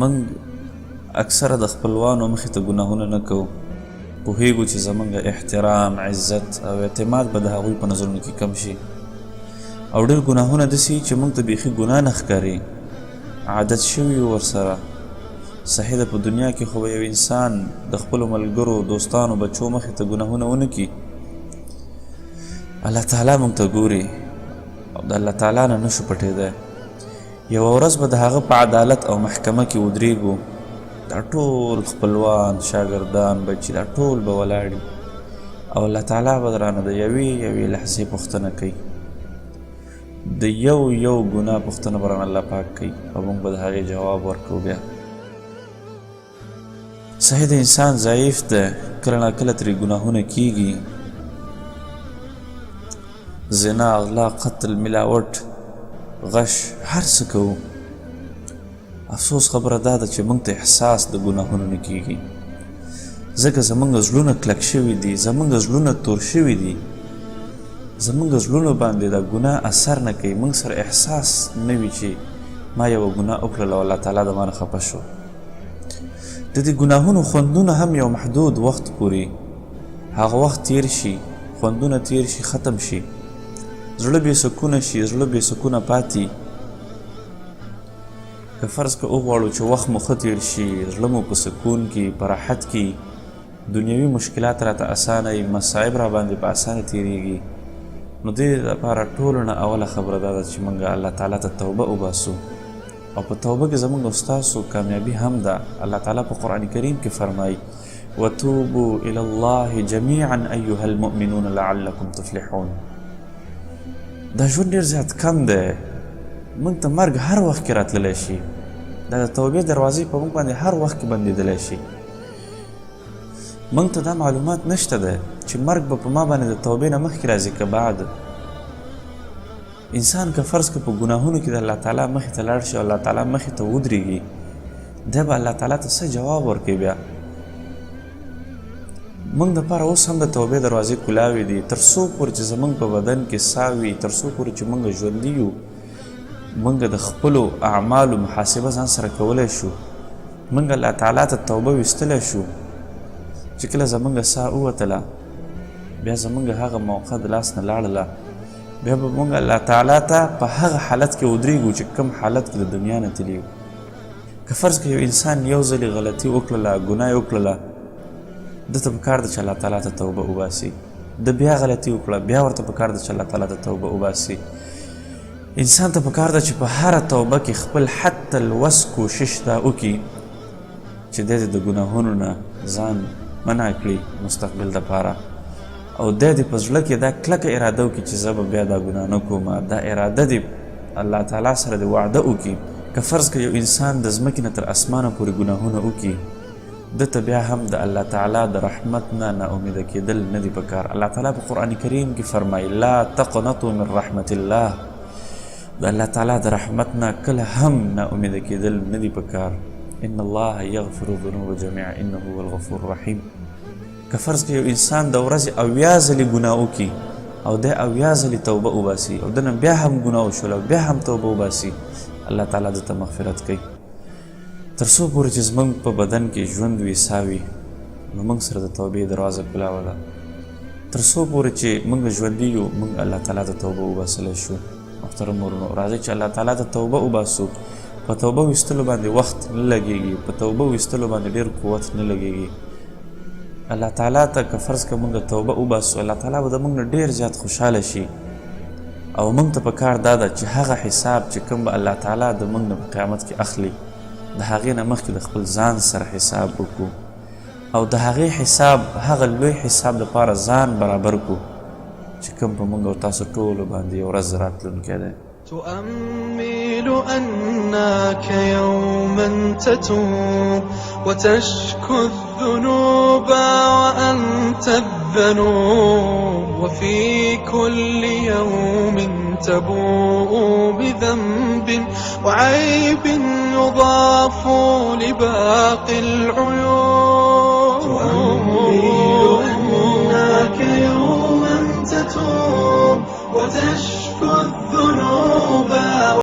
موږ اکثره د خپلوانو مخې ته ګناهونه نه کوو، پوهیږو چې زموږ احترام، عزت او اعتماد به د هغوی په نظرونو کې کم شي، او ډېر ګناهونه داسې چې موږ ته بیخي ګناه نه ښکاري، عادت شوي یو ورسره. صحیح ده په دنیا کې خو به یو انسان د خپلو ملګرو، دوستانو، بچو مخې ته ګناهونه ونه کړي، الله تعالی موږ ته ګوري او د الله تعالی نه نشو پټېدی. یوه ورځ به د هغه په عدالت او محکمه کې ودرېږو، دا ټول خپلوان، شاګردان، بچي، دا ټول به ولاړي او الله تعالی به درانه د یوې لحظې پوښتنه کوي، د یو ګناه پوښتنه به رانه الله پاک کوي او موږ به د هغې جواب ورکوو. بیا صحیح د انسان ضعیف ده، کله ناکله ترې ګناهونه کیږي، زنا، غلا، قتل، ملاوټ، غش، هر څه کوو. افسوس خبره دا ده چې موږ ته احساس د ګناهونو نه کیږي، ځکه زموږ زړونه کلک شوي دي، زموږ زړونه تور شوي دي، زموږ زړونو باندې دا ګناه اثر نه کوي. موږ سره احساس نه وي چې ما یوه ګناه وکړله او الله تعالی د ما نه خفه شو. د دې ګناهونو خوندونه هم یو محدود وخت پورې، هغه وخت تیر شي، خوندونه تیر شي، ختم شي، زړه بې سکونه شي، زړه بې سکونه پاتې. که فرض که وغواړو چې وخت مو ښه تیر شي، زړه مو په سکون کې، په راحت کې، دنیوي مشکلات راته اسانه وي، مصائب را باندې په اسانه تیریږي، نو دې لپاره ټولو نه اوله خبره دا ده چې موږ الله تعالی ته توبه وباسو، او په توبه کې زموږ او ستاسو کامیابي هم ده. الله تعالی په قرآن کریم کې فرمایي وتوبوا الى الله جميعا ایها المؤمنون لعلکم تفلحون. دا ژوند ډېر زیات کم دی، موږ ته مرګ هر وخت کې راتللی شي، دا د توبې دروازې په موږ باندې هر وخت کې بندېدلی شي. موږ ته دا معلومات نشته ده چې مرګ به په ما باندې د توبې نه مخکې راځي که بعد. انسان که فرض که په ګناهونو کې د الله تعالی مخې ته لاړ شي او الله تعالی مخې ته ودرېږي، دی به الله تعالی ته څه جواب ورکوي؟ بیا موږ دپاره اوس هم د توبې دروازې کلاوې دي، تر څو پورې چې زموږ په بدن کې ساه وي، تر څو پورې چې موږ ژوندي یو، موږ د خپلو اعمالو محاسبه ځان سره کولی شو، موږ الله تعالی ته توبه ویستلی شو. چې کله زموږ ساه ووتله، بیا زموږ هغه موقع د لاس نه لاړله، بیا به موږ الله تعالی ته په هغه حالت کې ودرېږو چې کوم حالت کې د دنیا نه تلي یو. که فرض که یو انسان یو ځلې غلطي وکړله، ګناه یې وکړله، ده ته پکار ده چې الله تعالی ته توبه وباسي. ده بیا غلطي وکړه، بیا ورته پکار ده چې الله تعالی ته توبه وباسي. انسان ته پکار ده چې په هره توبه کې خپل حتی الوس کوشش دا وکړي چې دی د ګناهونو نه ځان منع کړي مستقبل دپاره، او دی دې په زړه کې دا کلکه اراده وکړي چې زه به بیا دا ګناه نه کوم. دا اراده دې الله تعالی سره دې وعده وکړي. که فرض که یو انسان د ځمکې نه تر اسمانه پورې ګناهونه وکړي، ده ته بیا هم د الله تعالی د رحمت نه ناامیده کېدل نه دي پکار. الله تعالی په قرآن کریم کې فرمایي لا تقنطوا من رحمت الله، د الله تعالی د رحمت نه کله هم ناامیده کېدل نه دي پکار. ان الله یغفر الذنوب جميعا انه هو الغفور الرحیم. که فرض که یو انسان د ورځې 80 ځلې ګناه وکړي او دی 80 ځلې توبه وباسي او دنه بیا هم ګناه وشول او بیا هم توبه وباسي، الله تعالی د ته مغفرت کوي. تر څو پورې چې زموږ په بدن کې ژوند وي، ساه وي، نو موږ سره د توبې دروازه کلاوه ده. تر څو پورې چې موږ ژوندي یو، موږ الله تعالی ته توبه وباسلی شو. محترم ورونو، راځئ چې الله تعالی ته توبه وباسو. په توبه ویستلو باندې وخت نه لګېږي، په توبه ویستلو باندې ډېر قوت نه لګېږي. الله تعالی ته که فرض که موږ توبه وباسو، الله تعالی به د موږ نه ډېر زیات خوشحاله شي، او موږ ته پکار دا ده چې هغه حساب چې کوم به الله تعالی د موږ نه په قیامت کې اخلي، د هغې نه مخکې د خپل ځان سره حساب وکړو، او د هغې حساب، هغه لوی حساب دپاره ځان برابر کړو چې کوم په موږ او تاسو ټولو باندې یو ورځ راتلونکی دی. تؤمل أنك يوما تتوب وتشكو الذنوب وأنت الذنوب، وفي كل يوم تبوء بذنب وعيب يضاف لباقي العيوب. تؤمل أنك يوما تتوب وتشكو الذنوب